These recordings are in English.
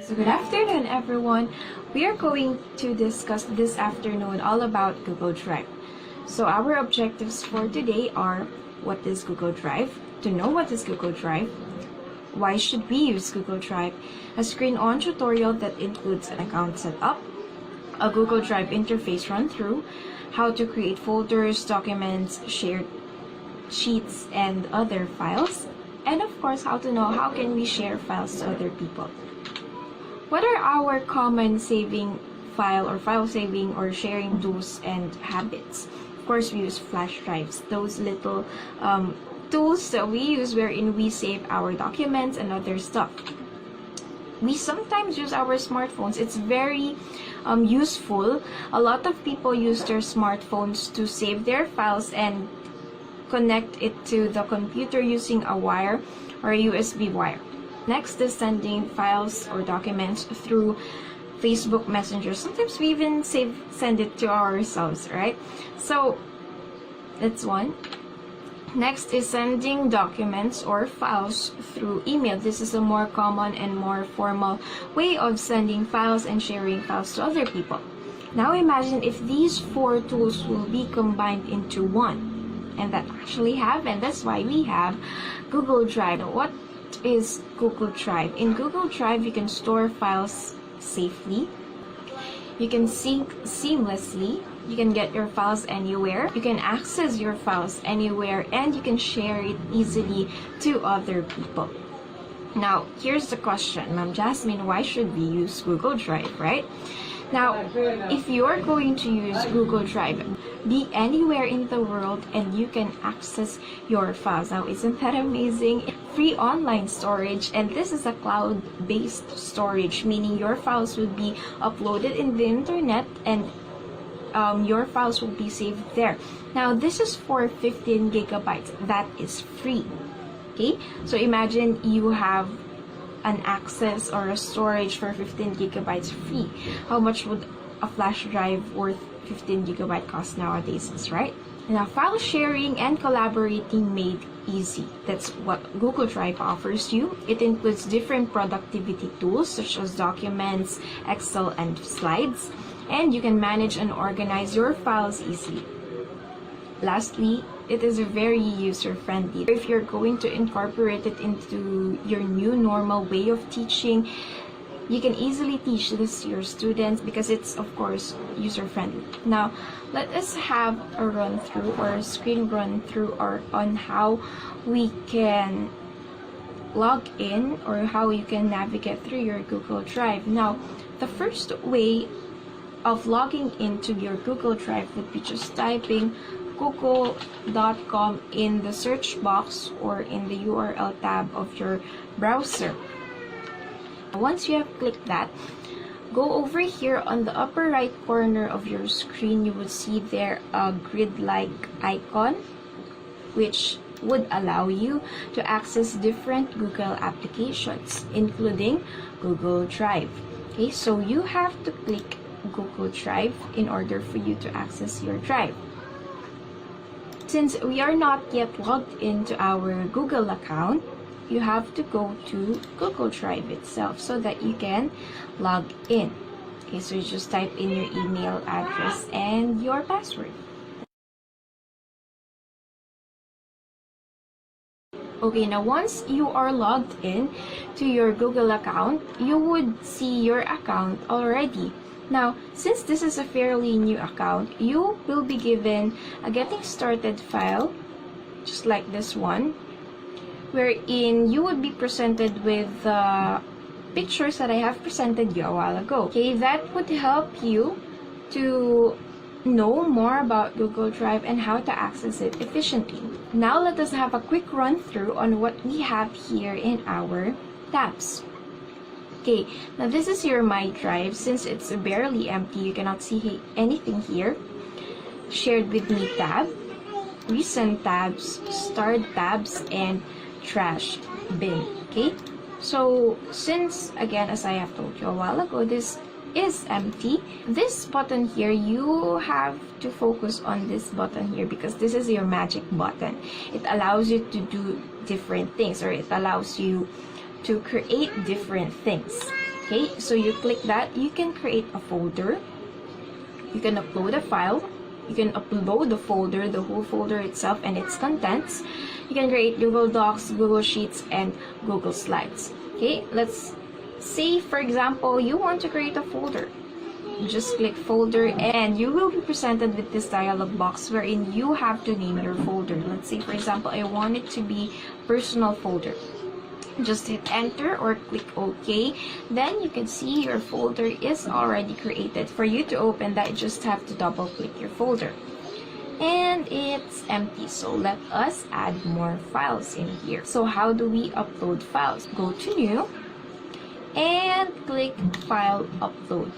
So good afternoon, everyone. We are going to discuss this afternoon all about Google Drive. So our objectives for today are: what is Google Drive? To know what is Google Drive, why should we use Google Drive, a screen-on tutorial that includes an account setup, a Google Drive interface run-through, how to create folders, documents, shared sheets, and other files, and of course, how to know how can we share files to other people. What are our common saving file saving or sharing do's and habits? Of course, we use flash drives, those little tools that we use wherein we save our documents and other stuff. We sometimes use our smartphones. It's very useful. A lot of people use their smartphones to save their files and connect it to the computer using a wire or a USB wire. Next is sending files or documents through Facebook Messenger. Sometimes we even send it to ourselves, right? So that's one. Next is sending documents or files through email. This is a more common and more formal way of sending files and sharing files to other people. Now imagine if these four tools will be combined into one. And that actually happened. That's why we have Google Drive. What is Google Drive? In Google Drive, you can store files safely. You can sync seamlessly. You can get your files anywhere. You can access your files anywhere, and you can share it easily to other people. Now, here's the question, Ma'am Jasmine, why should we use Google Drive, right? Now, if you're going to use Google Drive, be anywhere in the world and you can access your files. Now, isn't that amazing? Free online storage, and this is a cloud-based storage, meaning your files will be uploaded in the internet and your files will be saved there. Now, this is for 15 gigabytes. That is free. Okay? So imagine you have an access or a storage for 15 gigabytes free. How much would a flash drive worth 15 gigabyte cost nowadays, right? Now, file sharing and collaborating made easy. That's what Google Drive offers you. It includes different productivity tools such as documents, Excel, and slides, and you can manage and organize your files easily. Lastly, it is very user-friendly. If you're going to incorporate it into your new normal way of teaching, you can easily teach this to your students because it's, of course, user-friendly. Now, let us have a run-through or a screen run-through on how we can log in or how you can navigate through your Google Drive. Now, the first way of logging into your Google Drive would be just typing google.com in the search box or in the URL tab of your browser. Once you have clicked that, go over here on the upper right corner of your screen. You will see there a grid-like icon, which would allow you to access different Google applications, including Google Drive. Okay, so you have to click Google Drive in order for you to access your drive. Since we are not yet logged into our Google account, you have to go to Google Drive itself so that you can log in. Okay, so you just type in your email address and your password. Okay, now once you are logged in to your Google account, you would see your account already. Now, since this is a fairly new account, you will be given a getting started file, just like this one, wherein you would be presented with the pictures that I have presented you a while ago. Okay, that would help you to know more about Google Drive and how to access it efficiently. Now, let us have a quick run through on what we have here in our tabs. Okay, now this is your My Drive. Since it's barely empty, you cannot see anything here. Shared with Me tab, Recent tabs, Starred tabs, and Trash bin. Okay, so since, again, as I have told you a while ago, this is empty, this button here, you have to focus on this button here because this is your magic button. It allows you to do different things, or it allows you to create different things. Okay, so you click that, you can create a folder, you can upload a file, you can upload the folder, the whole folder itself and its contents. You can create Google Docs, Google Sheets, and Google Slides. Okay, let's say for example you want to create a folder. Just click folder and you will be presented with this dialog box wherein you have to name your folder. Let's say for example I want it to be personal folder. Just hit enter or click OK. Then you can see your folder is already created. For you to open that, you just have to double click your folder. And it's empty. So let us add more files in here. So how do we upload files? Go to new and click file upload.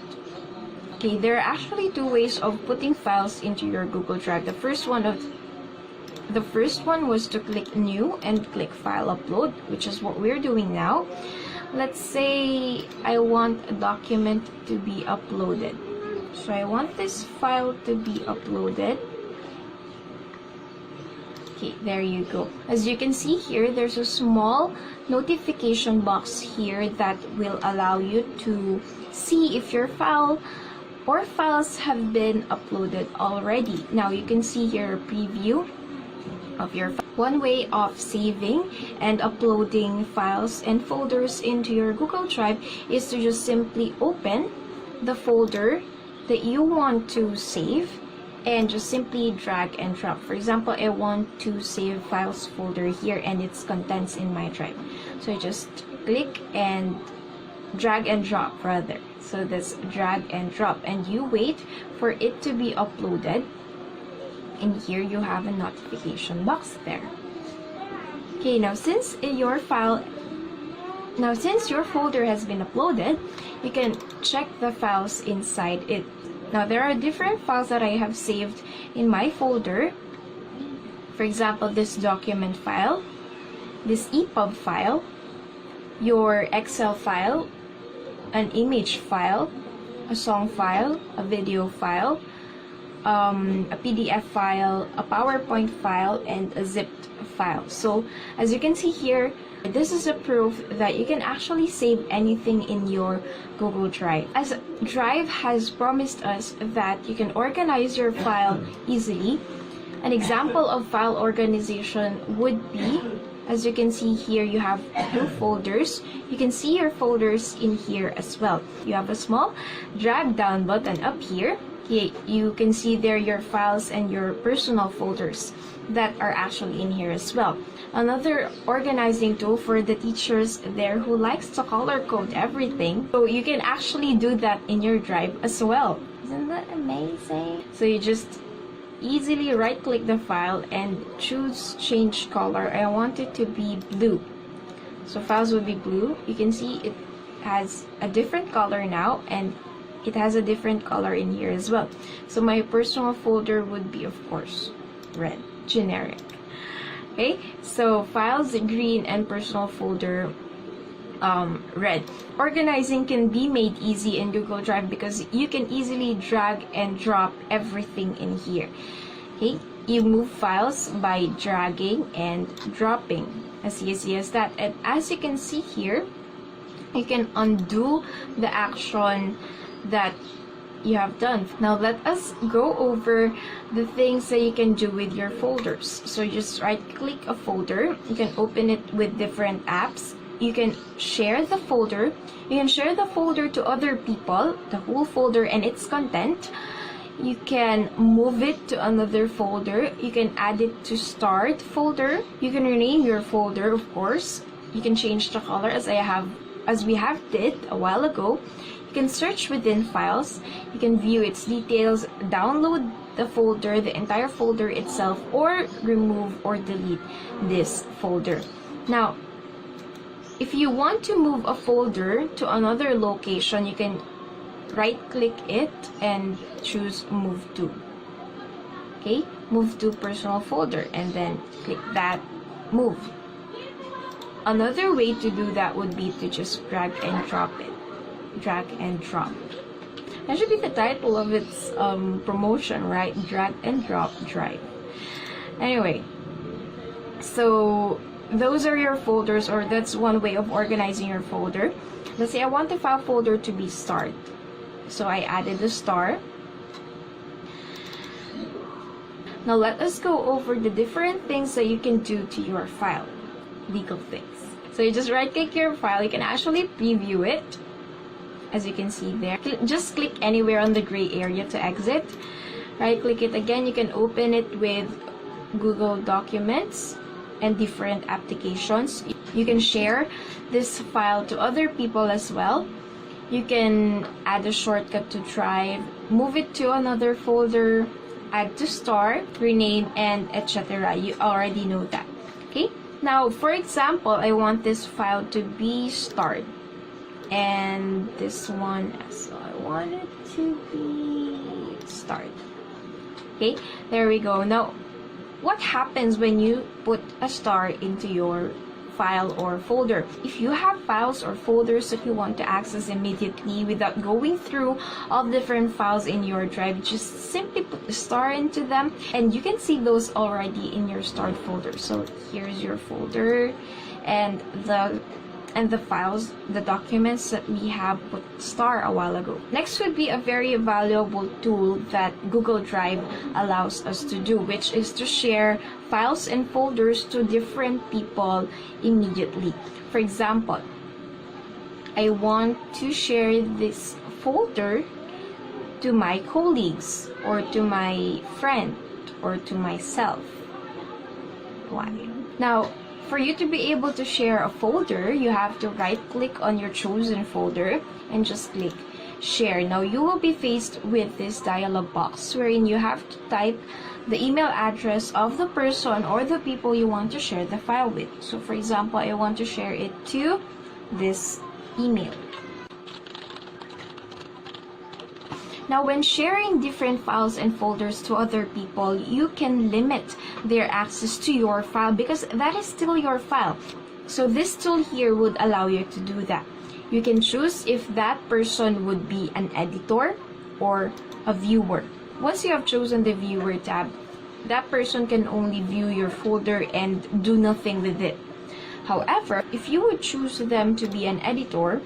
Okay, there are actually two ways of putting files into your Google Drive. The first one was to click new and click file upload, which is what we're doing now. Let's say I want a document to be uploaded. So I want this file to be uploaded. Okay, there you go. As you can see here, there's a small notification box here that will allow you to see if your file or files have been uploaded already. Now you can see here a preview of your file. One way of saving and uploading files and folders into your Google Drive is to just simply open the folder that you want to save and just simply drag and drop. For example, I want to save files folder here and its contents in my drive. So I just click and drag and drop rather. So that's drag and drop, and you wait for it to be uploaded. And here you have a notification box there. Okay, now since your folder has been uploaded, you can check the files inside it. Now there are different files that I have saved in my folder. For example, this document file, this EPUB file, your Excel file, an image file, a song file, a video file, a PDF file, a PowerPoint file, and a zipped file. So as you can see here, this is a proof that you can actually save anything in your Google Drive. As Drive has promised us that you can organize your file easily, an example of file organization would be, as you can see here, you have two folders. You can see your folders in here as well. You have a small drag down button up here. You can see there your files and your personal folders that are actually in here as well. Another organizing tool for the teachers there who likes to color code everything. So you can actually do that in your Drive as well. Isn't that amazing? So you just easily right click the file and choose change color. I want it to be blue. So files will be blue. You can see it has a different color now, and it has a different color in here as well. So my personal folder would be, of course, red, generic. Okay, so files green and personal folder red. Organizing can be made easy in Google Drive because you can easily drag and drop everything in here. Okay, you move files by dragging and dropping, as easy as that. And as you can see here, you can undo the action that you have done. Now let us go over the things that you can do with your folders. So just right click a folder. You can open it with different apps. You can share the folder. You can share the folder to other people, the whole folder and its content. You can move it to another folder. You can add it to start folder. You can rename your folder, of course. You can change the color as we have did a while ago. You can search within files. You can view its details, download the folder, the entire folder itself, or remove or delete this folder. Now, if you want to move a folder to another location, you can right-click it and choose Move To. Okay, Move to Personal Folder, and then click that Move. Another way to do that would be to just drag and drop it. Drag and drop. That should be the title of its promotion, right? Drag and drop Drive. Anyway, so those are your folders, or that's one way of organizing your folder. Let's say I want the file folder to be starred. So I added the star. Now let us go over the different things that you can do to your file. Legal things. So you just right click your file. You can actually preview it. As you can see there. Just click anywhere on the gray area to exit. Right click it again. You can open it with Google Documents and different applications. You can share this file to other people as well. You can add a shortcut to Drive, move it to another folder, add to star, rename, and etc. You already know that. Okay? Now, for example, I want this file to be starred. And this one as well. I want it to be starred. Okay? There we go. Now, what happens when you put a star into your file or folder? If you have files or folders that you want to access immediately without going through all different files in your drive, just simply put the star into them, and you can see those already in your starred folder. So here's your folder, and the files, the documents that we have put star a while ago. Next would be a very valuable tool that Google Drive allows us to do, which is to share files and folders to different people immediately. For example, I want to share this folder to my colleagues, or to my friend, or to myself. Why? Now, for you to be able to share a folder, you have to right click on your chosen folder and just click share. Now you will be faced with this dialog box wherein you have to type the email address of the person or the people you want to share the file with. So for example, I want to share it to this email. Now, when sharing different files and folders to other people, you can limit their access to your file because that is still your file. So this tool here would allow you to do that. You can choose if that person would be an editor or a viewer. Once you have chosen the viewer tab, that person can only view your folder and do nothing with it. However, if you would choose them to be an editor,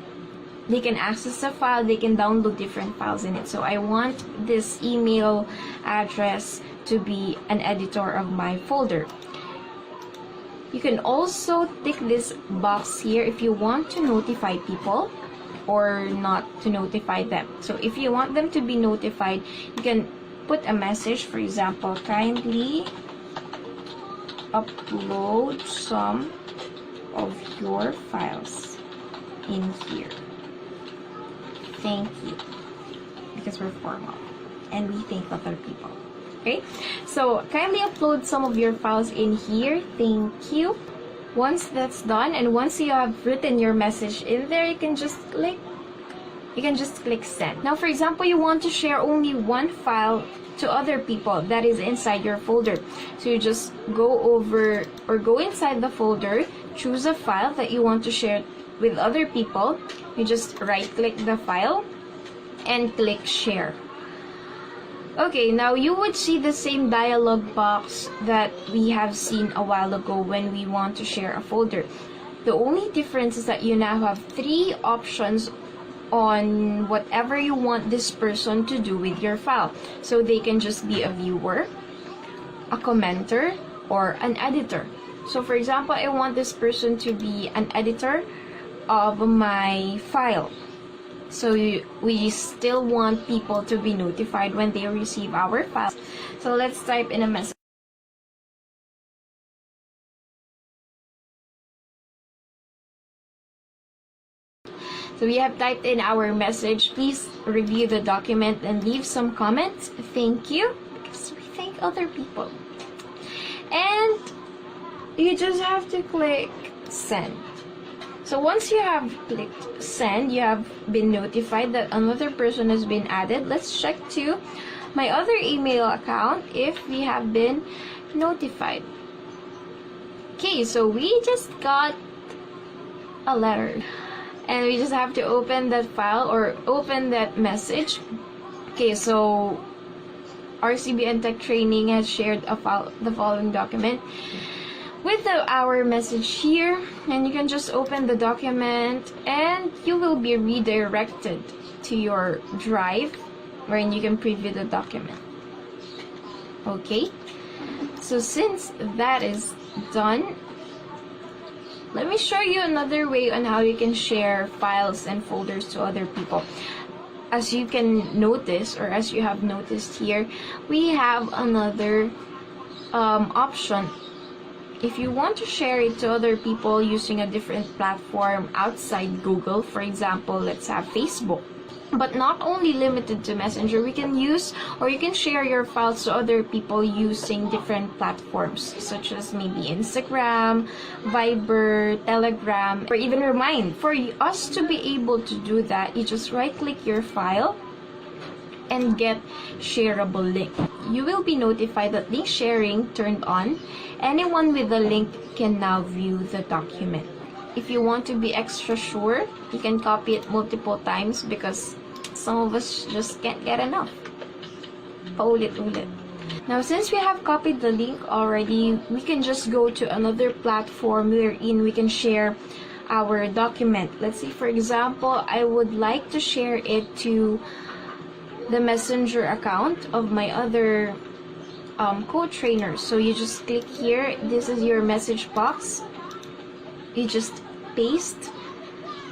they can access the file, they can download different files in it. So I want this email address to be an editor of my folder. You can also tick this box here if you want to notify people or not to notify them. So if you want them to be notified, you can put a message, for example, kindly upload some of your files in here. Thank you. Because we're formal and we thank other people. Okay? So kindly upload some of your files in here. Thank you. Once that's done, and once you have written your message in there, you can just click send. Now, for example, you want to share only one file to other people that is inside your folder. So you just go over or go inside the folder, choose a file that you want to share with other people. You just right click the file and click share. Okay, now you would see the same dialog box that we have seen a while ago when we want to share a folder. The only difference is that you now have 3 options on whatever you want this person to do with your file. So they can just be a viewer, a commenter, or an editor. So for example, I want this person to be an editor of my file. So we still want people to be notified when they receive our files. So let's type in a message. So we have typed in our message. Please review the document and leave some comments. Thank you. Because we thank other people. And you just have to click send. So once you have clicked send, you have been notified that another person has been added. Let's check to my other email account if we have been notified. Okay, so we just got a letter. And we just have to open that file or open that message. Okay, so RCBN Tech Training has shared the following document. with our message here, and you can just open the document and you will be redirected to your drive wherein you can preview the document. Okay, so since that is done, let me show you another way on how you can share files and folders to other people. As you can notice, or as you have noticed here, we have another option. If you want to share it to other people using a different platform outside Google, for example, let's have Facebook, but not only limited to Messenger, we can use, or you can share your files to other people using different platforms such as maybe Instagram, Viber, Telegram, or even Remind. For us to be able to do that, you just right-click your file and get shareable link. You will be notified that link sharing turned on. Anyone with the link can now view the document. If you want to be extra sure, you can copy it multiple times because some of us just can't get enough. Paulit-ulit. Now, since we have copied the link already, we can just go to another platform wherein we can share our document. Let's say, for example, I would like to share it to the Messenger account of my other co-trainer. So you just click here. This is your message box. You just paste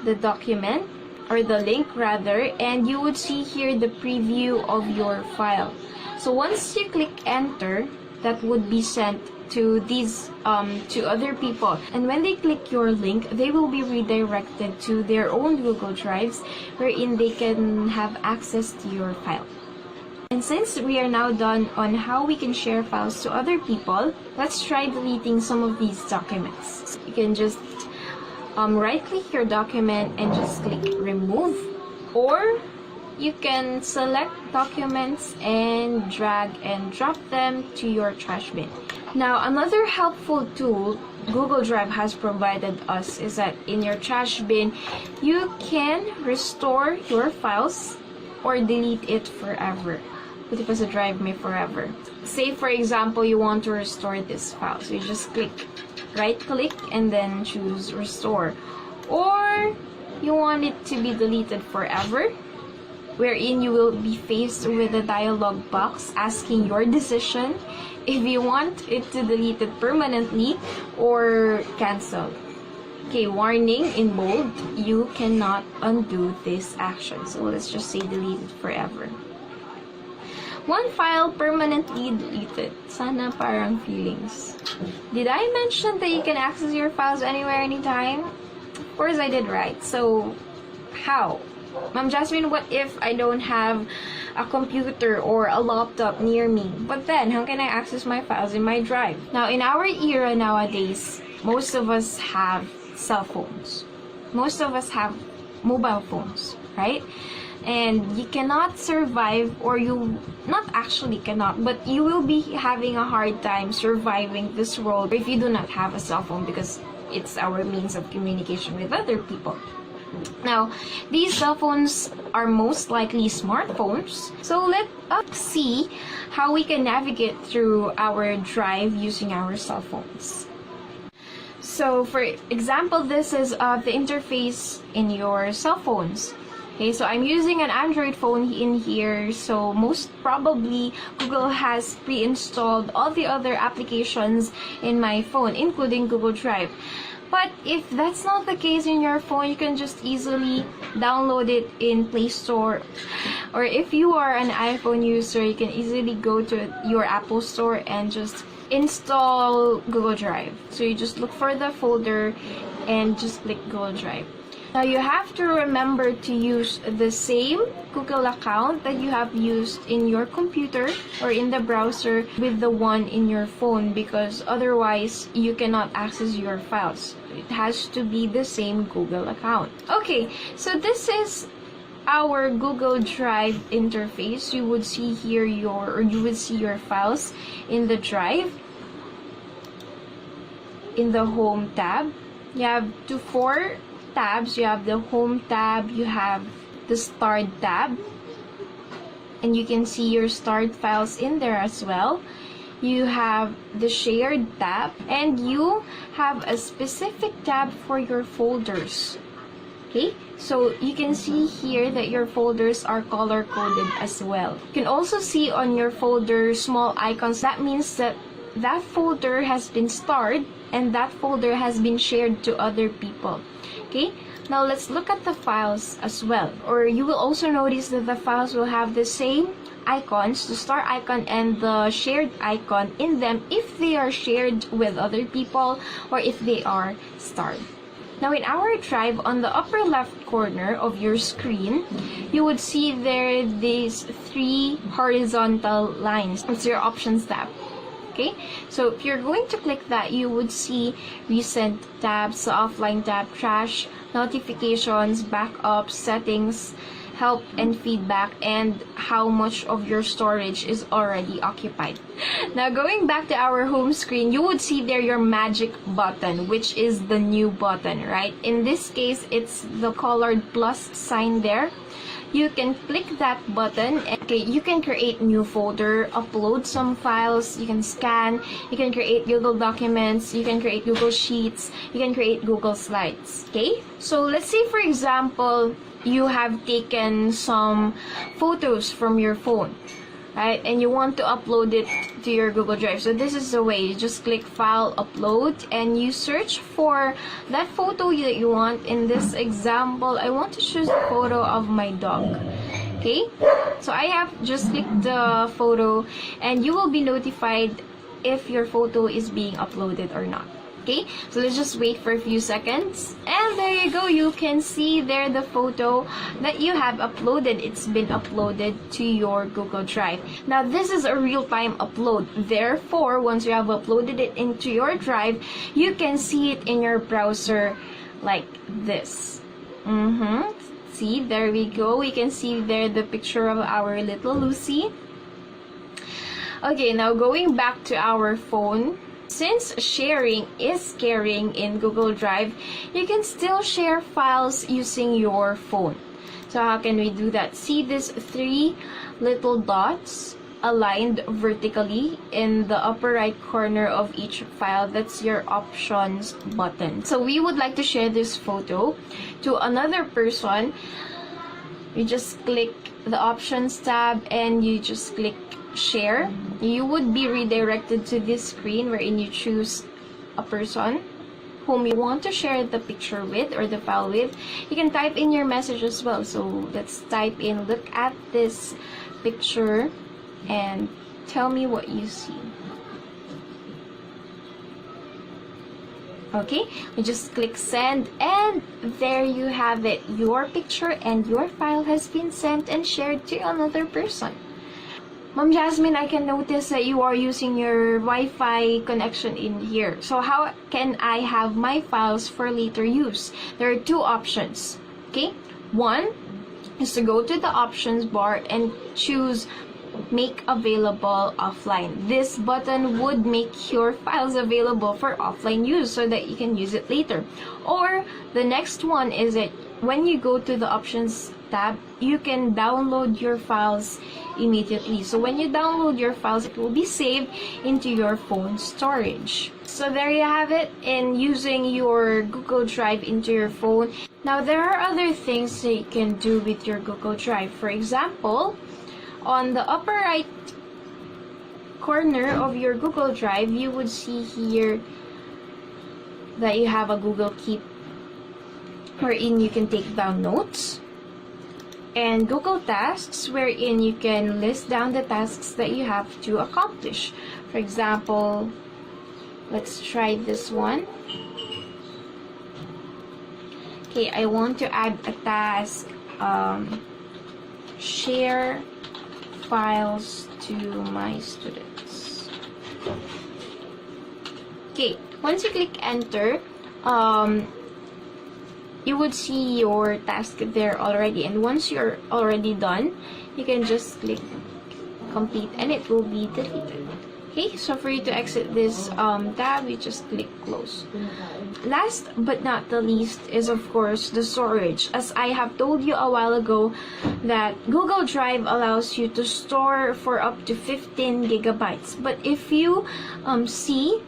the document, or the link rather, and you would see here the preview of your file. So once you click enter, that would be sent to these to other people, and when they click your link, they will be redirected to their own Google Drives wherein they can have access to your file. And since we are now done on how we can share files to other people, let's try deleting some of these documents. You can just right-click your document and just click remove, or you can select documents and drag and drop them to your trash bin. Now, another helpful tool Google Drive has provided us is that in your trash bin, you can restore your files or delete it forever. Put it as a drive me forever. Say, for example, you want to restore this file. So you just right-click and then choose restore. Or you want it to be deleted forever, wherein you will be faced with a dialog box asking your decision if you want it to delete it permanently or cancel. Okay, warning in bold, you cannot undo this action. So let's just say delete it forever. One file permanently deleted. Sana parang feelings. Did I mention that you can access your files anywhere, anytime? Of course I did, right? So, how? Ma'am Jasmine, what if I don't have a computer or a laptop near me? But then, how can I access my files in my drive? Now, in our era nowadays, most of us have cell phones. Most of us have mobile phones, right? And you cannot survive, or you not actually cannot, but you will be having a hard time surviving this world if you do not have a cell phone, because it's our means of communication with other people. Now, these cell phones are most likely smartphones. So let us see how we can navigate through our drive using our cell phones. So for example, this is the interface in your cell phones. Okay, so I'm using an Android phone in here, so most probably Google has pre-installed all the other applications in my phone, including Google Drive. But if that's not the case in your phone, you can just easily download it in Play Store. Or if you are an iPhone user, you can easily go to your Apple Store and just install Google Drive. So you just look for the folder and just click Google Drive. Now you have to remember to use the same Google account that you have used in your computer or in the browser with the one in your phone, because otherwise you cannot access your files. It has to be the same Google account. Okay, so this is our Google Drive interface. You would see here you would see your files in the drive. In the home tab, you have 4 tabs. You have the home tab, you have the start tab, and you can see your start files in there as well. you have the shared tab, and you have a specific tab for your folders. Okay, so you can see here that your folders are color-coded as well. You can also see on your folder small icons. That means that that folder has been starred and that folder has been shared to other people. Okay, now let's look at the files as well. Or you will also notice that the files will have the same icons, the star icon and the shared icon in them if they are shared with other people or if they are starred. Now in our drive, on the upper left corner of your screen, you would see there these 3 horizontal lines. It's your options tab. Okay, so if you're going to click that, you would see recent tabs, the offline tab, trash, notifications, backups, settings, help and feedback, and how much of your storage is already occupied. Now going back to our home screen, you would see there your magic button, which is the new button, right? In this case, it's the colored plus sign there. You can click that button. Okay, you can create new folder, upload some files, you can scan, you can create Google Documents, you can create Google Sheets, you can create Google Slides. Okay, so let's say for example, you have taken some photos from your phone, right? And you want to upload it to your Google Drive. So this is the way. You just click File, Upload, and you search for that photo that you want. In this example, I want to choose a photo of my dog. Okay, so I have just clicked the photo, and you will be notified if your photo is being uploaded or not. Okay, so let's just wait for a few seconds, and there you go. You can see there the photo that you have uploaded. It's been uploaded to your Google Drive. Now this is a real-time upload. Therefore, once you have uploaded it into your drive, you can see it in your browser like this. See, there we go. We can see there the picture of our little Lucy. Okay, now going back to our phone. Since sharing is caring in Google Drive, you can still share files using your phone. So how can we do that? See these 3 little dots aligned vertically in the upper right corner of each file? That's your options button. So we would like to share this photo to another person. You just click the options tab and you just click share. You would be redirected to this screen wherein you choose a person whom you want to share the picture with or the file with. You can type in your message as well. So let's type in, look at this picture and tell me what you see. Okay, you just click send, and there you have it. Your picture and your file has been sent and shared to another person. Ma'am Jasmine, I can notice that you are using your Wi-Fi connection in here. So how can I have my files for later use? There are 2 options. Okay, one is to go to the options bar and choose make available offline. This button would make your files available for offline use so that you can use it later. Or the next one is that when you go to the options tab, you can download your files immediately. So when you download your files, it will be saved into your phone storage. So there you have it, in using your Google Drive into your phone. Now there are other things that you can do with your Google Drive. For example, on the upper right corner of your Google Drive, you would see here that you have a Google Keep wherein you can take down notes, and Google Tasks wherein you can list down the tasks that you have to accomplish. For example, let's try this one. Okay, I want to add a task, share files to my students. Okay, once you click enter, you would see your task there already, and once you're already done, you can just click complete and it will be deleted. Okay. Okay, so for you to exit this tab, you just click close. Last but not the least is of course the storage. As I have told you a while ago that Google Drive allows you to store for up to 15 gigabytes. But if you see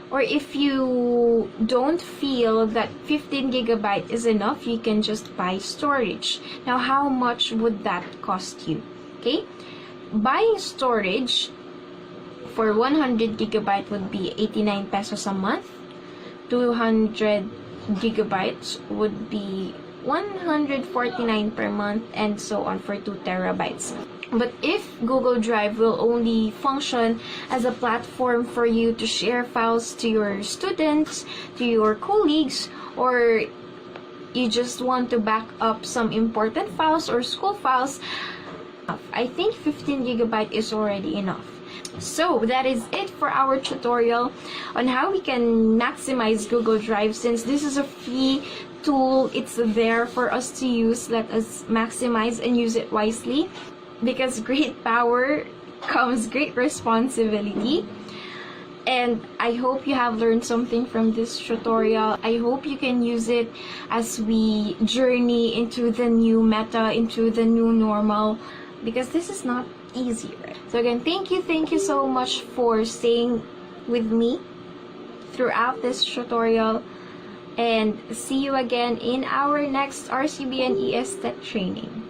or if you don't feel that 15 gigabyte is enough, you can just buy storage. Now, how much would that cost you? Okay, buying storage for 100 gigabyte would be 89 pesos a month. 200 gigabytes would be 149 per month, and so on for 2 terabytes. But if Google Drive will only function as a platform for you to share files to your students, to your colleagues, or you just want to back up some important files or school files, I think 15 gigabyte is already enough. So that is it for our tutorial on how we can maximize Google Drive. Since this is a free tool, it's there for us to use. Let us maximize and use it wisely, because great power comes great responsibility. And I hope you have learned something from this tutorial. I hope you can use it as we journey into the new meta, into the new normal, because this is not easy. So again, thank you so much for staying with me throughout this tutorial, and see you again in our next RCBNES Tech training.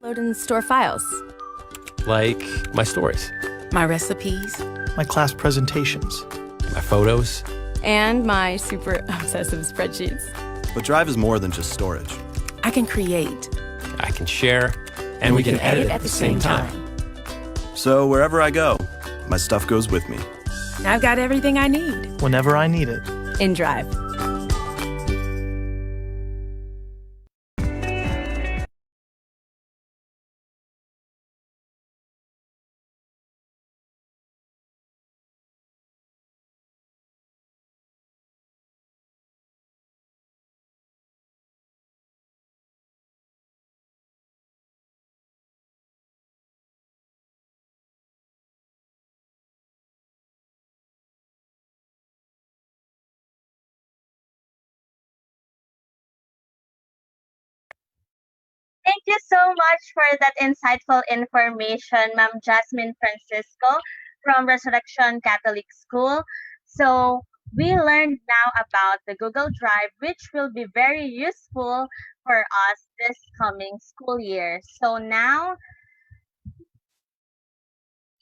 Load and store files. Like my stories, My recipes. My class presentations. my photos. And my super obsessive spreadsheets. But Drive is more than just storage. I can create. I can share, and we can edit at the same time. So wherever I go, my stuff goes with me. I've got everything I need Whenever I need it. in Drive. Thank you so much for that insightful information, Ma'am Jasmine Francisco from Resurrection Catholic School. So we learned now about the Google Drive, which will be very useful for us this coming school year. So now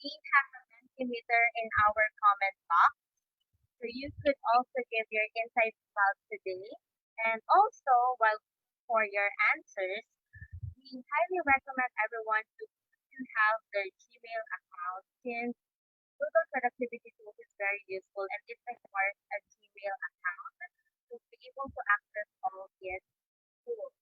we have a Mentimeter in our comment box. So you could also give your insights about today. And also, while for your answers, we highly recommend everyone to have their Gmail account, since Google Productivity Tools is very useful and it requires a Gmail account to be able to access all these tools.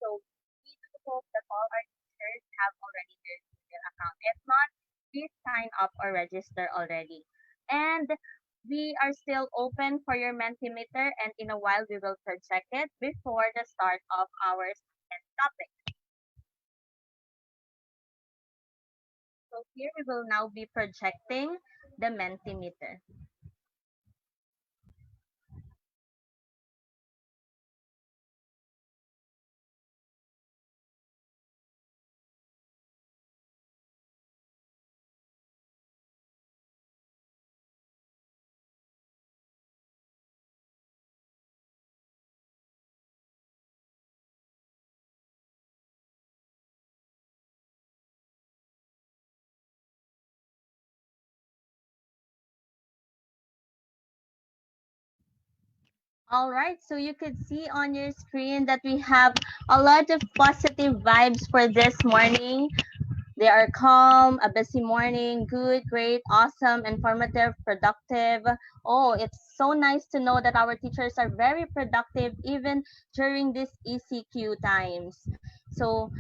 So we do hope that all our teachers have already their Gmail account. If not, please sign up or register already. And we are still open for your Mentimeter, and in a while we will project it before the start of our second topic. So here we will now be projecting the Mentimeter. All right, so you could see on your screen that we have a lot of positive vibes for this morning. They are calm, a busy morning, good, great, awesome, informative, productive. Oh, it's so nice to know that our teachers are very productive even during these ECQ times. So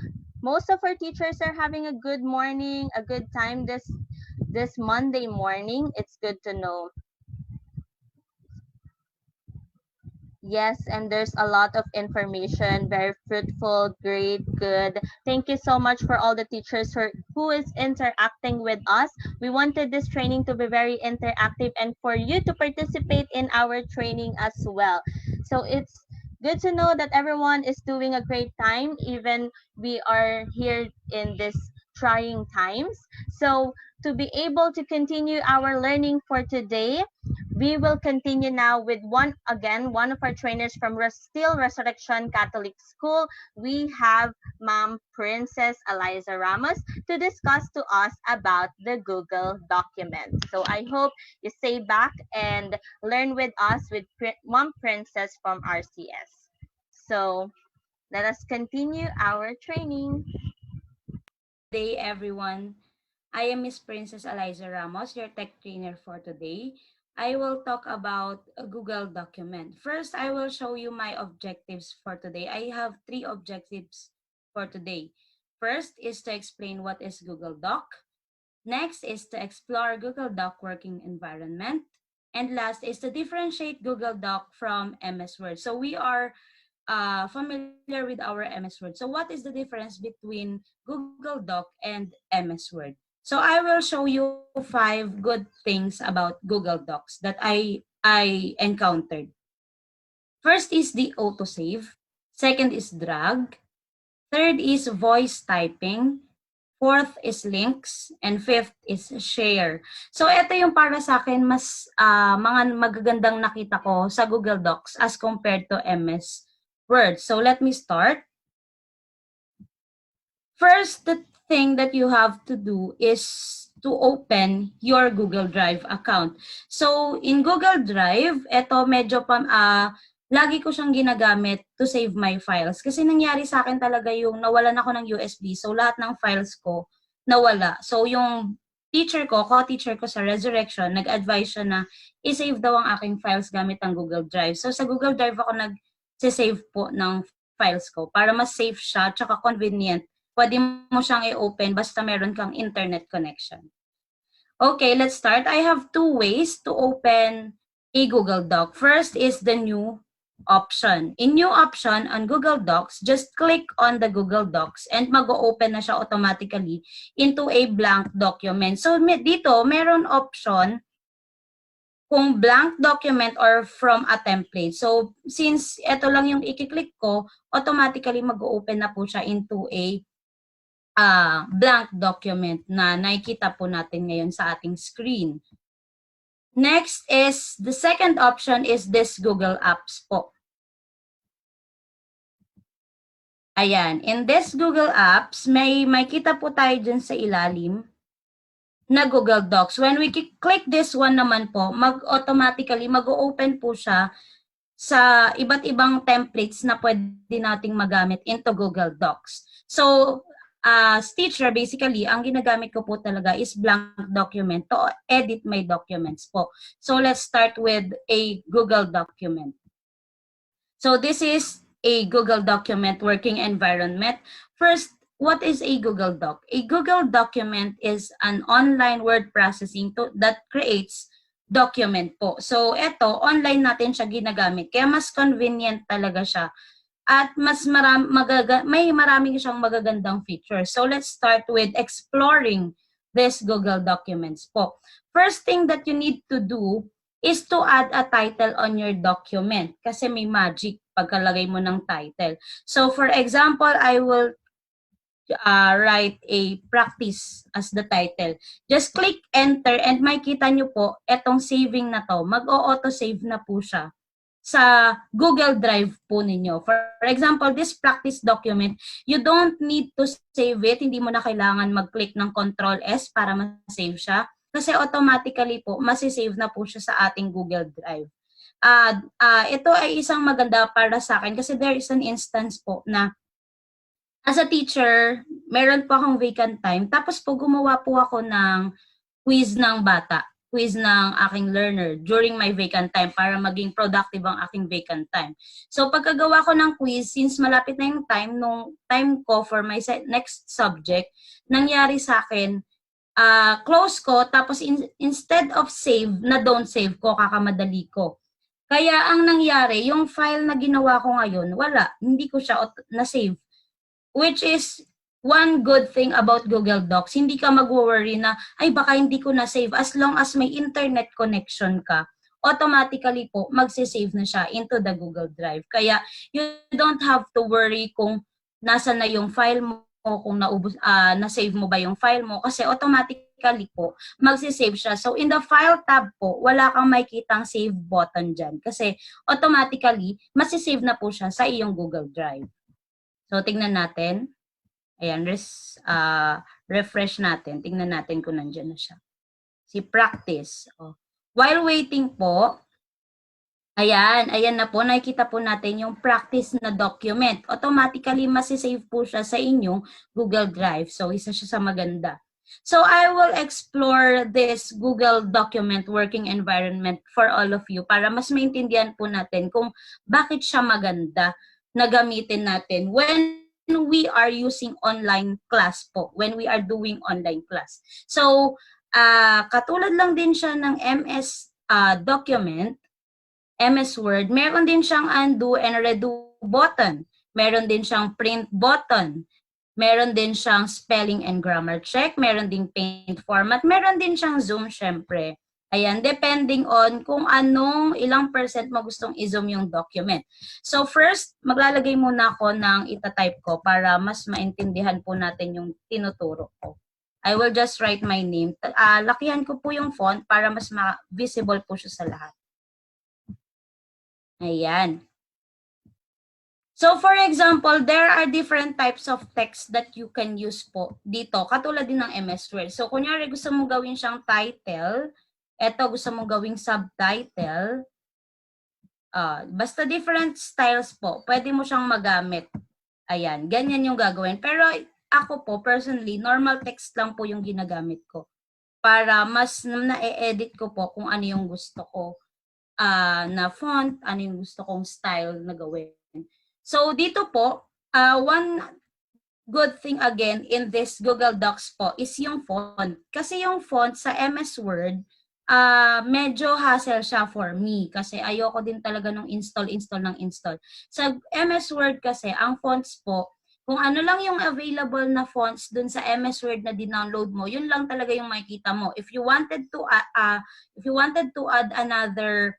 most of our teachers are having a good morning, a good time this Monday morning. It's good to know. Yes, and there's a lot of information, very fruitful, great, good. Thank you so much for all the teachers who is interacting with us. We wanted this training to be very interactive and for you to participate in our training as well. So it's good to know that everyone is doing a great time, even we are here in this trying times. So to be able to continue our learning for today, we will continue now with one of our trainers from Still Resurrection Catholic School. We have Ma'am Princess Eliza Ramos to discuss to us about the Google document. So I hope you stay back and learn with us with Ma'am Princess from RCS. So let us continue our training. Good day, everyone. I am Miss Princess Eliza Ramos, your tech trainer for today. I will talk about a Google document. First, I will show you my objectives for today. I have 3 objectives for today. First is to explain what is Google Doc. Next is to explore Google Doc working environment. And last is to differentiate Google Doc from MS Word. So we are familiar with our MS Word. So what is the difference between Google Doc and MS Word? So I will show you 5 good things about Google Docs that I encountered. First is the autosave. Second is drag. Third is voice typing. Fourth is links. And fifth is share. So ito yung para sa akin mas mga magagandang nakita ko sa Google Docs as compared to MS Word. So let me start. First, the thing that you have to do is to open your Google Drive account. So in Google Drive, ito medyo lagi ko siyang ginagamit to save my files. Kasi nangyari sa akin talaga yung nawalan ako ng USB. So lahat ng files ko nawala. So yung co-teacher ko sa Resurrection, nag-advise siya na i-save daw ang aking files gamit ang Google Drive. So sa Google Drive ako nag-save po ng files ko para mas safe siya tsaka convenient. Pwede mo siyang i-open basta meron kang internet connection. Okay, let's start. I have 2 ways to open a Google Doc. First is the new option. In new option on Google Docs, just click on the Google Docs and mag-open na siya automatically into a blank document. So dito, meron option kung blank document or from a template. So since ito lang yung i-click ko, automatically mag-open na po siya into a blank document na nakikita po natin ngayon sa ating screen. Next is, the second option is this Google Apps po. Ayan, in this Google Apps, may makita po tayo dyan sa ilalim na Google Docs. When we click this one naman po, automatically mag-open po siya sa iba't ibang templates na pwede nating magamit into Google Docs. So, as teacher, basically, ang ginagamit ko po talaga is blank document to edit my documents po. So, let's start with a Google document. So, this is a Google document working environment. First, what is a Google Doc? A Google document is an online word processing that creates document po. So, ito, online natin siya ginagamit. Kaya mas convenient talaga siya. At mas may maraming siyang magagandang features. So let's start with exploring this Google Documents po. First thing that you need to do is to add a title on your document. Kasi may magic pagkalagay mo ng title. So for example, I will write a practice as the title. Just click enter and makita nyo po, etong saving na to, mag-o-auto-save na po siya sa Google Drive po ninyo. For example, this practice document, you don't need to save it. Hindi mo na kailangan mag-click ng Control-S para ma-save siya. Kasi automatically po, masisave na po siya sa ating Google Drive. Ito ay isang maganda para sa akin kasi there is an instance po na as a teacher, meron po akong vacant time. Tapos po gumawa po ako ng quiz ng bata. Quiz ng aking learner during my vacant time para maging productive ang aking vacant time. So pagkagawa ko ng quiz, since malapit na yung time ko for my next subject, nangyari sa akin, close ko, tapos instead of save, na don't save ko, kakamadali ko. Kaya ang nangyari, yung file na ginawa ko ngayon, wala. Hindi ko siya na-save. Which is one good thing about Google Docs. Hindi ka mag-worry na, ay baka hindi ko na-save. As long as may internet connection ka, automatically po, magsisave na siya into the Google Drive. Kaya you don't have to worry kung nasa na yung file mo, kung na-save mo ba yung file mo. Kasi automatically po, magsisave siya. So in the File tab po, wala kang makikitang save button dyan. Kasi automatically, masisave na po siya sa iyong Google Drive. So tingnan natin. Ayan, refresh natin. Tingnan natin kung nandiyan na siya. Si practice. Oh. While waiting po, ayan na po, nakikita po natin yung practice na document. Automatically, masisave po siya sa inyong Google Drive. So, isa siya sa maganda. So, I will explore this Google document working environment for all of you para mas maintindihan po natin kung bakit siya maganda na gamitin natin when we are using online class po, when we are doing online class. So, katulad lang din siya ng MS document, MS Word, meron din siyang undo and redo button. Meron din siyang print button. Meron din siyang spelling and grammar check. Meron din paint format. Meron din siyang zoom, syempre. Ayan, depending on kung ilang % mo gustong i-zoom yung document. So first, maglalagay muna ako ng itatype ko para mas maintindihan po natin yung tinuturo ko. I will just write my name. Lakihan ko po yung font para mas visible po siya sa lahat. Ayan. So for example, there are different types of text that you can use po dito. Katulad din ng MS Word. So kunyari gusto mo gawin siyang title, eto gusto mong gawing subtitle, basta different styles po, pwede mo siyang magamit. Ayan, ganyan yung gagawin. Pero ako po, personally, normal text lang po yung ginagamit ko. Para mas na-edit ko po kung ano yung gusto ko na font, ano yung gusto kong style na gawin. So dito po, one good thing again in this Google Docs po is yung font. Kasi yung font sa MS Word, medyo hassle siya for me kasi ayoko din talaga nung install. Sa MS Word kasi, ang fonts po, kung ano lang yung available na fonts dun sa MS Word na dinownload mo, yun lang talaga yung makikita mo. If you wanted to add another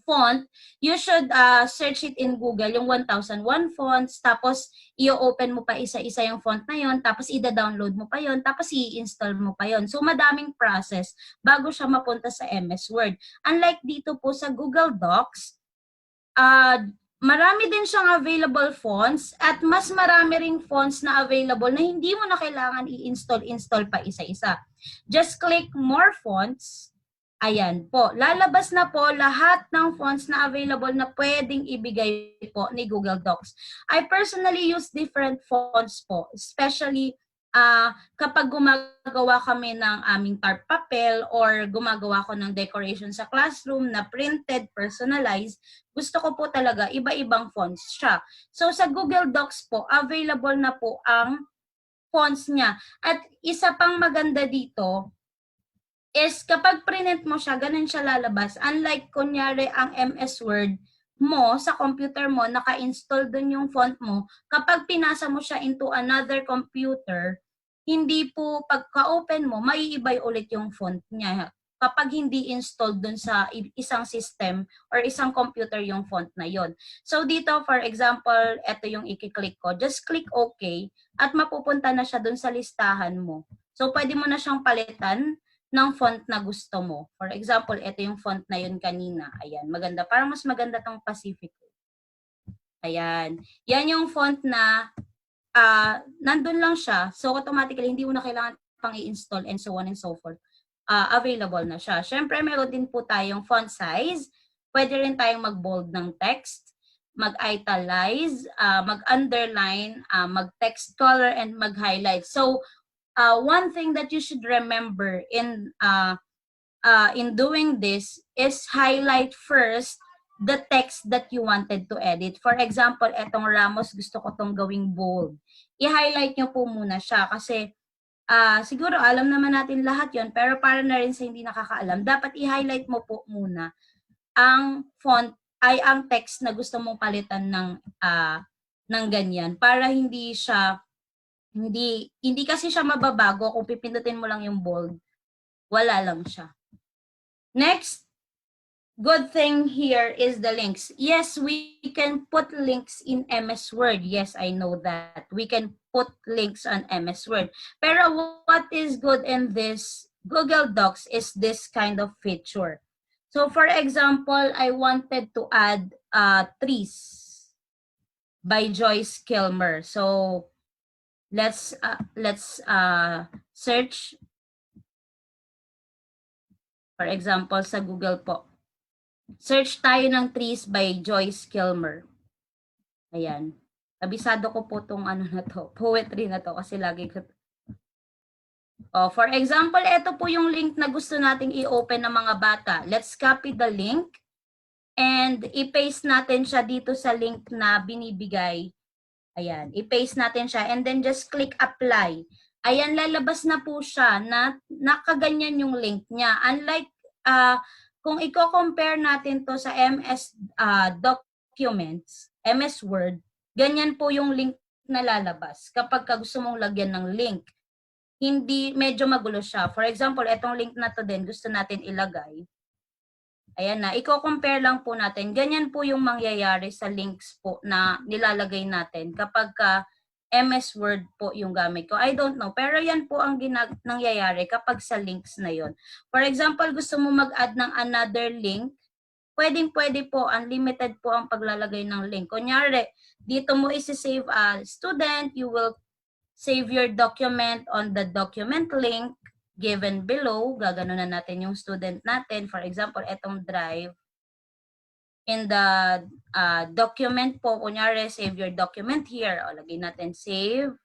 font, you should search it in Google, yung 1001 fonts, tapos i-open mo pa isa-isa yung font na yon, tapos i-download mo pa yon, tapos i-install mo pa yon. So, madaming process bago siya mapunta sa MS Word. Unlike dito po sa Google Docs, marami din siyang available fonts at mas marami ring fonts na available na hindi mo na kailangan i-install pa isa-isa. Just click More Fonts. Ayan po, lalabas na po lahat ng fonts na available na pwedeng ibigay po ni Google Docs. I personally use different fonts po, especially kapag gumagawa kami ng aming tarp papel or gumagawa ko ng decoration sa classroom na printed, personalized, gusto ko po talaga iba-ibang fonts siya. So sa Google Docs po, available na po ang fonts niya. At isa pang maganda dito, is kapag print mo siya, ganun siya lalabas. Unlike, kunyari, ang MS Word mo, sa computer mo, naka-install dun yung font mo, kapag pinasa mo siya into another computer, hindi po, pagka-open mo, maiibay ulit yung font niya. Kapag hindi installed dun sa isang system or isang computer yung font na yon. So dito, for example, ito yung i-click ko. Just click OK at mapupunta na siya dun sa listahan mo. So pwede mo na siyang palitan ng font na gusto mo. For example, ito yung font na yun kanina. Ayan, maganda. Parang mas maganda tong Pacific. Ayan. Yan yung font na nandun lang siya. So, automatically, hindi mo na kailangan pang i-install and so on and so forth. Available na siya. Siyempre, meron din po tayong font size. Pwede rin tayong mag-bold ng text, mag-italize, mag-underline, mag-text color, and mag-highlight. So, one thing that you should remember in doing this is highlight first the text that you wanted to edit. For example, etong Ramos, gusto ko tong gawing bold. I-highlight nyo po muna siya kasi siguro alam naman natin lahat yon, pero para na rin sa hindi nakakaalam, dapat i-highlight mo po muna ang font ay ang text na gusto mong palitan ng ganyan para hindi kasi siya mababago. Kung pipindutin mo lang yung bold, wala lang siya. Next, good thing here is the links. Yes, we can put links in MS Word. Yes, I know that. We can put links on MS Word. Pero what is good in this Google Docs is this kind of feature. So for example, I wanted to add Trees by 𝘽𝘼𝙍𝙎. So let's search, for example, sa Google po. Search tayo ng Trees by 𝘽𝘼𝙍𝙍. Ayan. Abisado ko po tong ano na to, poetry na to kasi lagi ko. Oh, for example, ito po yung link na gusto nating i-open ng mga bata. Let's copy the link and i-paste natin siya dito sa link na binibigay. Ayan, i-paste natin siya and then just click apply. Ayan, lalabas na po siya na nakaganyan yung link niya. Unlike kung i-compare natin to sa MS Documents, MS Word, ganyan po yung link na lalabas kapag gusto mong lagyan ng link. Hindi, medyo magulo siya. For example, etong link na to din, gusto natin ilagay. Ayan na, i-compare lang po natin. Ganyan po yung mangyayari sa links po na nilalagay natin kapag MS Word po yung gamit ko. I don't know, pero yan po ang nangyayari kapag sa links na yon. For example, gusto mo mag-add ng another link, pwedeng-pwede po, unlimited po ang paglalagay ng link. Kunyari, dito mo isi-save a student, you will save your document on the document link given below. Gagano na natin yung student natin. For example, etong drive. In the document po, kunyari, save your document here. O, lagay natin, save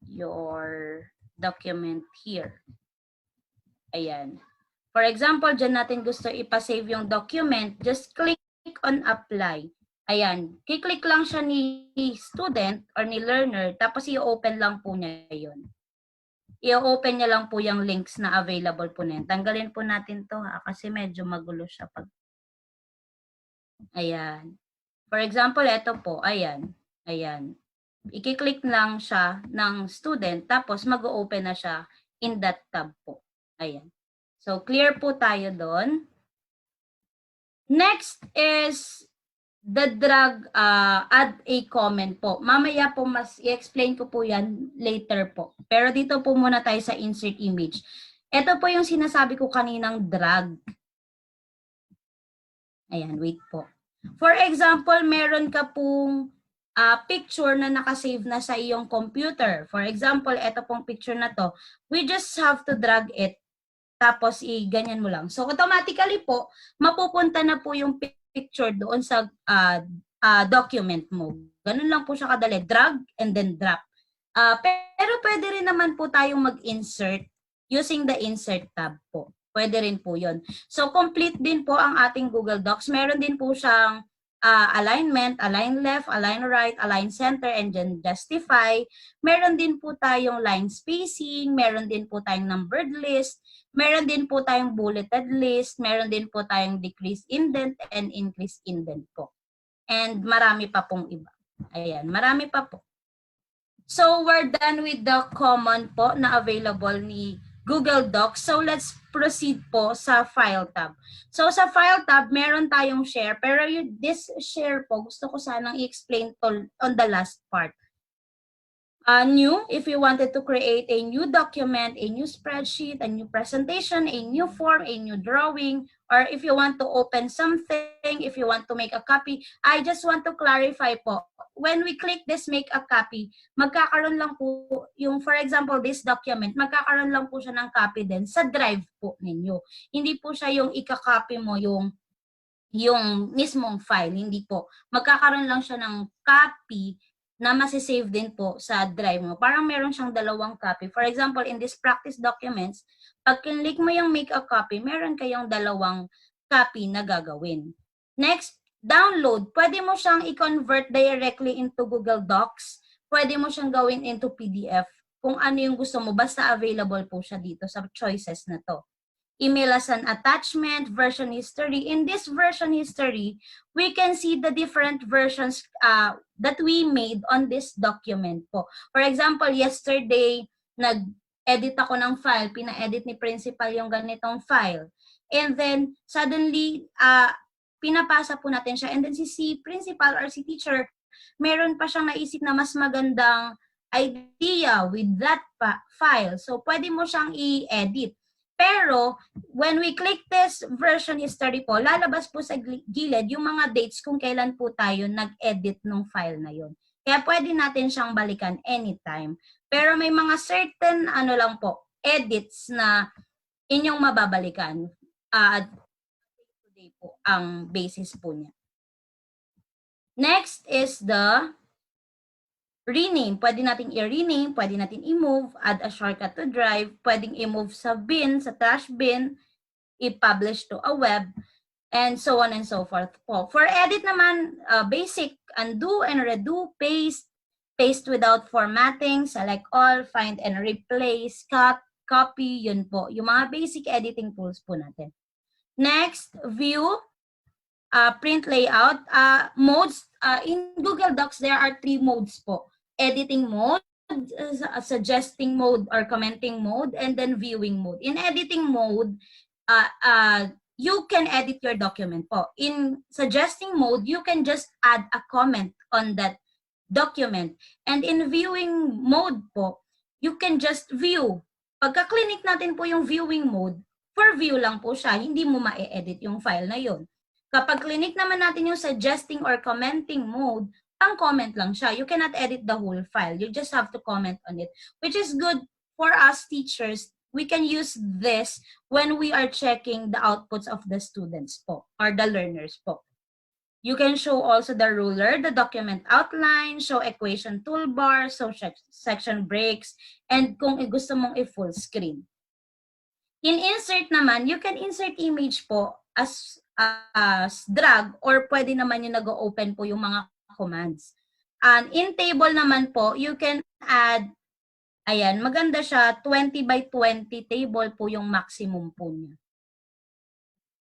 your document here. Ayan. For example, dyan natin gusto ipasave yung document. Just click on apply. Ayan, kiklik lang siya ni student or ni learner, tapos i-open lang po niya yun. I-open niya lang po yung links na available po na yun. Tanggalin po natin to kasi medyo magulo siya. Ayan. For example, ito po, ayan. Ayan. I-click lang siya ng student, tapos mag-open na siya in that tab po. Ayan. So, clear po tayo doon. Next is the drag add a comment po. Mamaya po mas i-explain ko po yan later po. Pero dito po muna tayo sa insert image. Ito po yung sinasabi ko kaninang drag. Ayan, wait po. For example, meron ka pong picture na nakasave na sa iyong computer. For example, ito pong picture na to. We just have to drag it. Tapos i-ganyan mo lang. So automatically po, mapupunta na po yung picture doon sa document mo. Ganun lang po siya kadali. Drag and then drop. Pero pwede rin naman po tayong mag-insert using the insert tab po. Pwede rin po yun. So complete din po ang ating Google Docs. Meron din po siyang alignment, align left, align right, align center, and then justify. Meron din po tayong line spacing. Meron din po tayong numbered list. Meron din po tayong bulleted list, meron din po tayong decrease indent and increase indent po. And marami pa pong iba. Ayan, marami pa po. So we're done with the common po na available ni Google Docs. So let's proceed po sa File tab. So sa File tab, meron tayong share. Pero this share po, gusto ko sanang i-explain on the last part. New, if you wanted to create a new document, a new spreadsheet, a new presentation, a new form, a new drawing, or if you want to open something, if you want to make a copy, I just want to clarify po. When we click this make a copy, magkakaroon lang po yung, for example, this document, magkakaroon lang po siya ng copy din sa drive po ninyo. Hindi po siya yung ika-copy mo yung mismong file, hindi po. Magkakaroon lang siya ng copy na masisave din po sa drive mo. Parang meron siyang dalawang copy. For example, in this practice documents, pag kinlik mo yung make a copy, meron kayong dalawang copy na gagawin. Next, download. Pwede mo siyang i-convert directly into Google Docs. Pwede mo siyang gawin into PDF. Kung ano yung gusto mo, basta available po siya dito sa choices na to. email as an attachment, version history. In this version history, we can see the different versions that we made on this document po. For example, yesterday, nag-edit ako ng file, pina-edit ni principal yung ganitong file. And then, suddenly, pinapasa po natin siya. And then si principal or si teacher, meron pa siyang naisip na mas magandang idea with that file. So, pwede mo siyang i-edit. Pero, when we click this version history po, lalabas po sa gilid yung mga dates kung kailan po tayo nag-edit ng file na yun. Kaya pwede natin siyang balikan anytime. Pero may mga certain, lang po, edits na inyong mababalikan. Today po ang basis po niya. Next is the rename. Pwede natin i-rename, pwede natin i-move, add a shortcut to drive, pwedeng i-move sa bin, sa trash bin, i-publish to a web, and so on and so forth po. For edit naman, basic, undo and redo, paste, paste without formatting, select all, find and replace, cut, copy, yun po. Yung mga basic editing tools po natin. Next, view, print layout, modes. In Google Docs, there are 3 modes po. Editing mode, suggesting mode or commenting mode, and then viewing mode. In editing mode, you can edit your document po. In suggesting mode, you can just add a comment on that document. And in viewing mode po, you can just view. Pagka-click natin po yung viewing mode, for view lang po siya, hindi mo ma-edit yung file na yun. Kapag click naman natin yung suggesting or commenting mode, ang comment lang siya. You cannot edit the whole file. You just have to comment on it, which is good for us teachers. We can use this when we are checking the outputs of the students po, or the learners po. You can show also the ruler, the document outline, show equation toolbar, show section breaks, and kung gusto mong i-full screen. In insert naman, you can insert image po as drag, or pwede naman yung nag-open po yung mga commands. And in table naman po, you can add, ayan, maganda siya, 20 by 20 table po yung maximum po niya.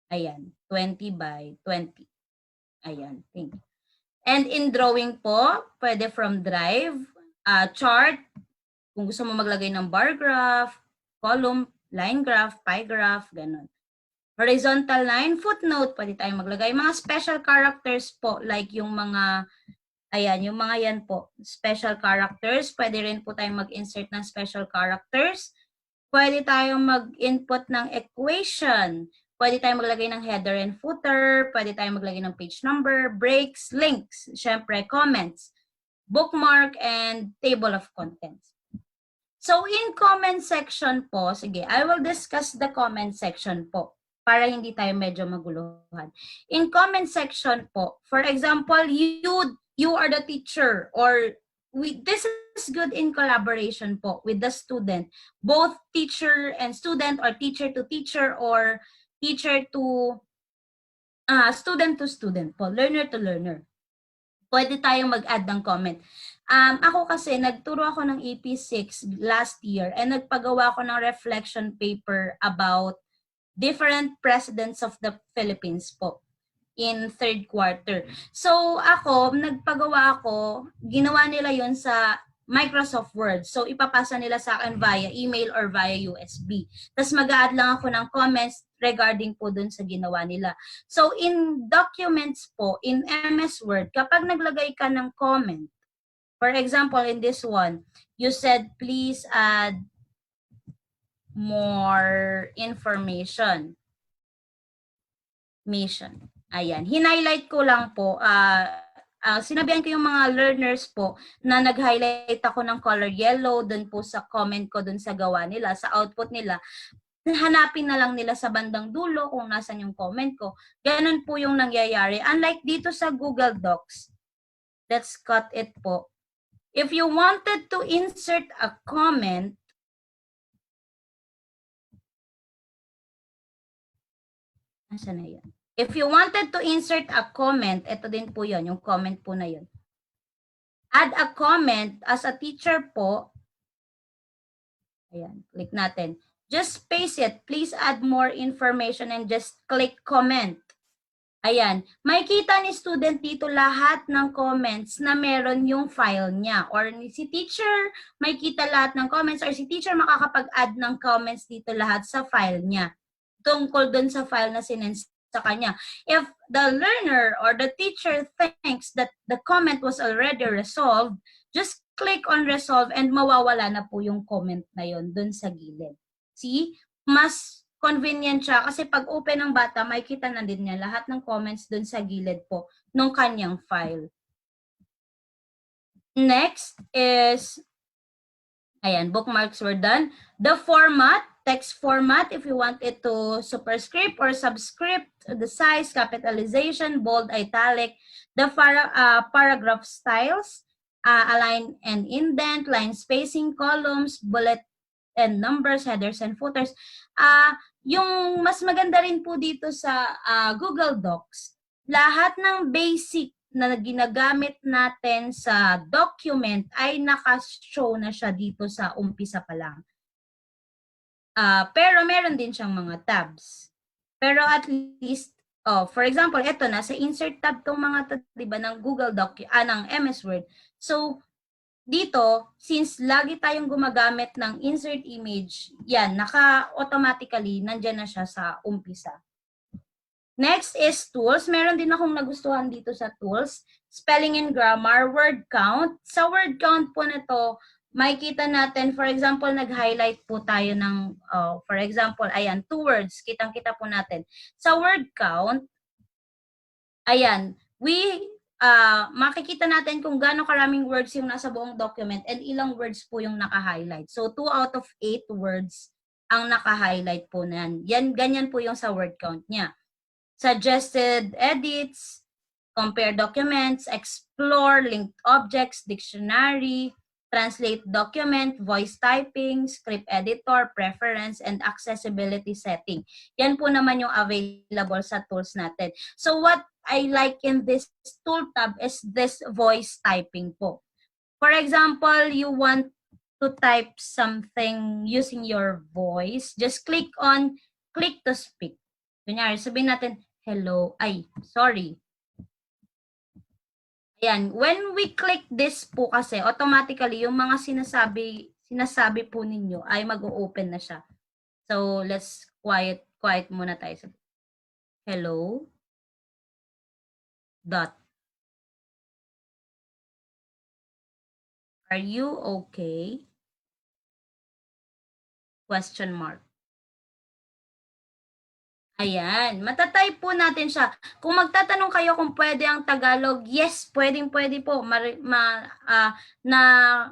Ayan, 20 by 20. Ayan, thank you. And in drawing po, pwede from drive, chart, kung gusto mo maglagay ng bar graph, column, line graph, pie graph, ganun. Horizontal line, footnote, pwede tayong maglagay. Mga special characters po, like yung mga, ayan, yung mga yan po, special characters. Pwede rin po tayong mag-insert ng special characters. Pwede tayong mag-input ng equation. Pwede tayong maglagay ng header and footer. Pwede tayong maglagay ng page number, breaks, links, syempre, comments, bookmark, and table of contents. So, in comment section po, sige, I will discuss the comment section po, para hindi tayo medyo maguluhan. In comment section po, for example, you are the teacher, or this is good in collaboration po with the student. Both teacher and student, or teacher to teacher, or teacher to student to student po, learner to learner. Pwede tayong mag-add ng comment. Ako kasi, nagturo ako ng EP6 last year, and nagpagawa ako ng reflection paper about different presidents of the Philippines po in 3rd quarter. So ako, nagpagawa ako, ginawa nila yun sa Microsoft Word. So ipapasa nila sa akin via email or via USB. Tapos mag-add lang ako ng comments regarding po dun sa ginawa nila. So in documents po, in MS Word, kapag naglagay ka ng comment, for example, in this one, you said, please add more information. Ayan. Hinighlight ko lang po. Sinabihan ko yung mga learners po na nag-highlight ako ng color yellow dun po sa comment ko dun sa gawa nila, sa output nila. Hanapin na lang nila sa bandang dulo kung nasan yung comment ko. Ganun po yung nangyayari. Unlike dito sa Google Docs, let's cut it po. If you wanted to insert a comment, asan na yan? If you wanted to insert a comment, ito din po yun, yung comment po na yun. Add a comment as a teacher po. Ayan, click natin. just paste it. Please add more information and just click comment. Ayan, makikita ni student dito lahat ng comments na meron yung file niya. Or si teacher, makikita lahat ng comments, or si teacher makakapag-add ng comments dito lahat sa file niya. Tungkol dun sa file na sinend sa kanya. If the learner or the teacher thinks that the comment was already resolved, just click on resolve and mawawala na po yung comment na yon dun sa gilid. See? Mas convenient siya kasi pag open ng bata, makikita na din niya lahat ng comments dun sa gilid po ng kanyang file. Next is, ayan, bookmarks were done. The format, text format, if you want it to superscript or subscript, the size, capitalization, bold, italic, the paragraph styles, align and indent, line spacing, columns, bullet and numbers, headers and footers. Yung mas maganda rin po dito sa Google Docs, lahat ng basic na ginagamit natin sa document ay naka-show na siya dito sa umpisa pa lang. Pero meron din siyang mga tabs. Pero at least, for example, ito na sa insert tab tong mga diba ng Google Doc, ng MS Word. So dito, since lagi tayong gumagamit ng insert image, yan, naka-automatically, nandyan na siya sa umpisa. Next is tools. Meron din akong nagustuhan dito sa tools. Spelling and grammar, word count. Sa word count po na to, makikita natin, for example, nag-highlight po tayo ng, for example, ayan, 2 words. Kitang-kita po natin. Sa word count, ayan, makikita natin kung gaano karaming words yung nasa buong document and ilang words po yung naka-highlight. So, 2 out of 8 words ang naka-highlight po na yan. Ganyan po yung sa word count niya. Suggested edits, compare documents, explore, linked objects, dictionary, translate document, voice typing, script editor, preference, and accessibility setting. Yan po naman yung available sa tools natin. So what I like in this tool tab is this voice typing po. For example, you want to type something using your voice, just click to speak. Kunyari, sabihin natin, hello, Ayan, when we click this po kasi, automatically, yung mga sinasabi po ninyo ay mag-o-open na siya. So, let's quiet muna tayo. Hello. Dot. Are you okay? Question mark. Ayan, matatype po natin siya. Kung magtatanong kayo kung pwede ang Tagalog, yes, pwede po.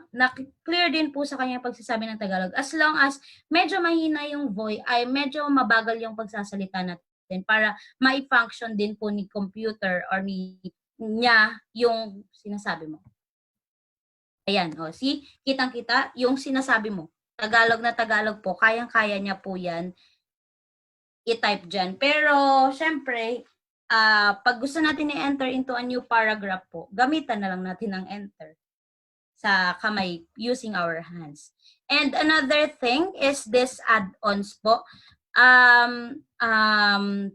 Na-clear din po sa kanyang pagsasabi ng Tagalog. As long as medyo mahina yung voice, ay medyo mabagal yung pagsasalita natin para ma-function din po ni computer or niya yung sinasabi mo. Ayan, see? Kitang-kita yung sinasabi mo. Tagalog na Tagalog po, kayang-kaya niya po yan i-type dyan. Pero, syempre, pag gusto natin i-enter into a new paragraph po, gamitan na lang natin ng enter sa kamay using our hands. And another thing is this add-ons po.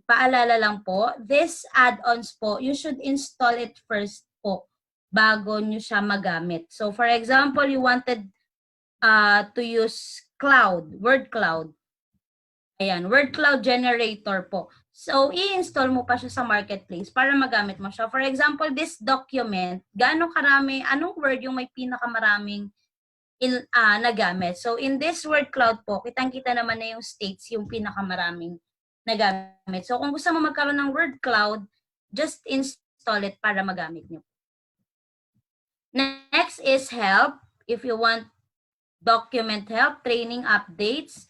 Paalala lang po, this add-ons po, you should install it first po bago nyo siya magamit. So, for example, you wanted to use word cloud. Ayan, word cloud generator po. So, i-install mo pa siya sa marketplace para magamit mo siya. For example, this document, gaano karami, anong word yung may pinakamaraming nagamit. So, in this word cloud po, kitang-kita naman na yung states yung pinakamaraming nagamit. So, kung gusto mo magkaroon ng word cloud, just install it para magamit nyo. Next is help. If you want document help, training updates,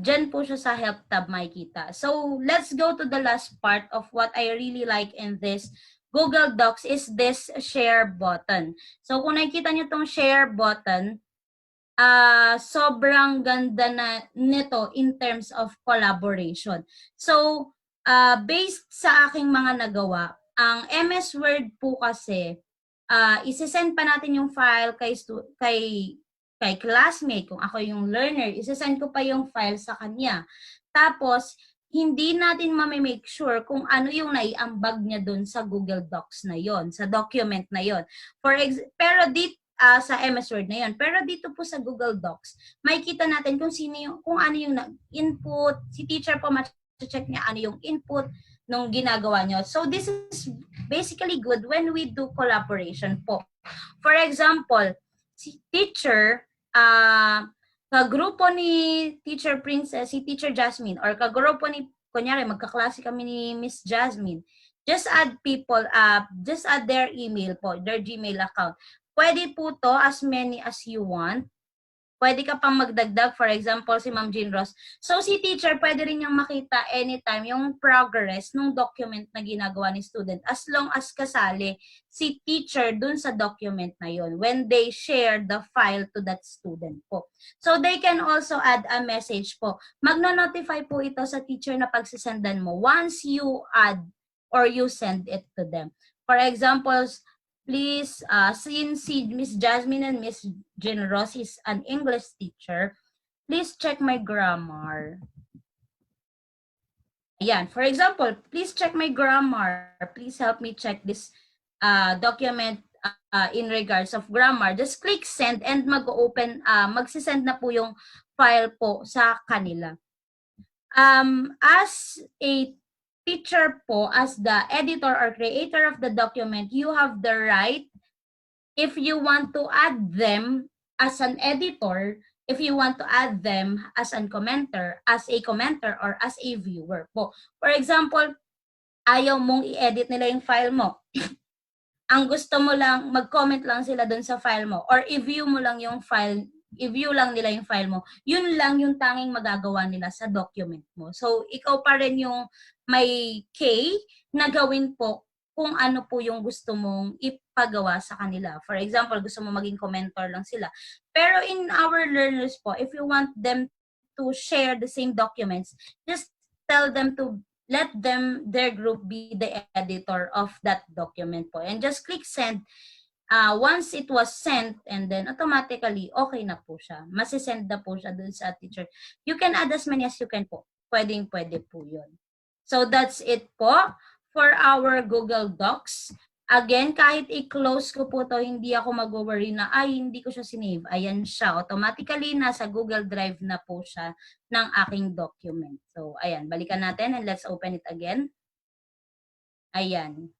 dyan po siya sa help tab makikita. So, let's go to the last part of what I really like in this Google Docs is this share button. So, kung nakikita nyo tong share button, sobrang ganda nito in terms of collaboration. So, based sa aking mga nagawa, ang MS Word po kasi, isesend pa natin yung file kay kay classmate, kung ako yung learner, isasend ko pa yung file sa kanya. Tapos, hindi natin mamimake sure kung ano yung naiambag niya dun sa Google Docs na yon, sa document na yon. Pero dito, sa MS Word na yon. Pero dito po sa Google Docs, makikita natin kung ano yung input, si teacher po ma-check niya ano yung input nung ginagawa nyo. So this is basically good when we do collaboration po. For example, si teacher, kagrupo ni Teacher Princess, si Teacher Jasmine, or kagrupo ni, kunyari, magkaklase kami ni Miss Jasmine, just add their email po, their Gmail account. Pwede po to as many as you want. Pwede ka pang magdagdag, for example, si Ma'am Jean Ross. So, si teacher, pwede rin niyang makita anytime yung progress ng document na ginagawa ni student as long as kasali si teacher dun sa document na yon when they share the file to that student po. So, they can also add a message po. Magno-notify po ito sa teacher na pagsisendan mo once you add or you send it to them. For example, please, since Miss Jasmine and Miss Jean Ross is an English teacher, please check my grammar. Ayan, for example, please check my grammar. Please help me check this document in regards of grammar. Just click send and mag-open, magsisend na po yung file po sa kanila. As a teacher po, as the editor or creator of the document, you have the right, if you want to add them as an editor, if you want to add them as a commenter, or as a viewer po. For example, ayaw mong i-edit nila yung file mo. Ang gusto mo lang, mag-comment lang sila dun sa file mo, or i-view mo lang yung file, i-view lang nila yung file mo, yun lang yung tanging magagawa nila sa document mo. So, ikaw pa rin yung may K na gawin po kung ano po yung gusto mong ipagawa sa kanila. For example, gusto mo maging commenter lang sila. Pero in our learners po, if you want them to share the same documents, just tell them to let their group be the editor of that document po. And just click send. Once it was sent, and then automatically, okay na po siya. Masisend na po siya dun sa teacher. You can add as many as you can po. Pwede po yun. So, that's it po for our Google Docs. Again, kahit i-close ko po to, hindi ako mag-worry na, ay, hindi ko siya sinave. Ayan siya. Automatically, nasa Google Drive na po siya ng aking document. So, ayan. Balikan natin and let's open it again. Ayan.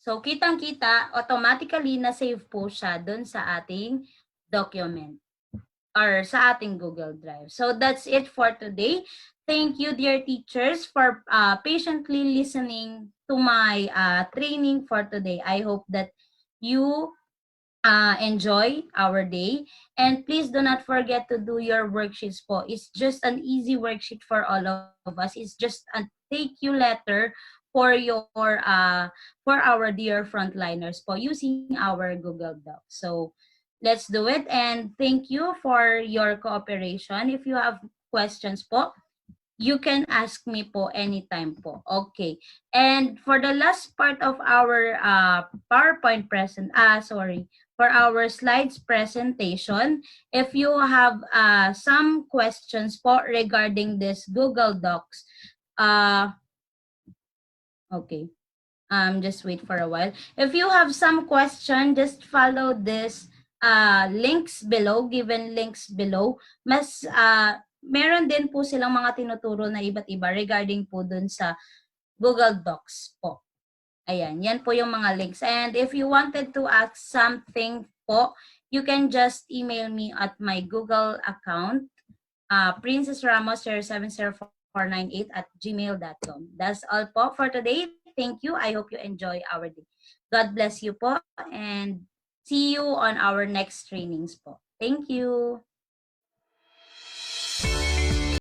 So, kitang-kita, automatically na-save po siya dun sa ating document or sa ating Google Drive. So, that's it for today. Thank you, dear teachers, for patiently listening to my training for today. I hope that you enjoy our day. And please do not forget to do your worksheets po. It's just an easy worksheet for all of us. It's just a thank you letter for our dear frontliners po using our Google Docs. So let's do it, and thank you for your cooperation. If you have questions po, you can ask me po anytime po. Okay. And for the last part of our PowerPoint for our slides presentation, if you have some questions po regarding this Google Docs, okay. Just wait for a while. If you have some question, just follow this links below, given links below. Meron din po silang mga tinuturo na iba't iba regarding po dun sa Google Docs po. Ayan, yan po yung mga links. And if you wanted to ask something po, you can just email me at my Google account, princessramos070498@gmail.com. That's all po for today. Thank you. I hope you enjoy our day. God bless you po, and see you on our next trainings po. Thank you.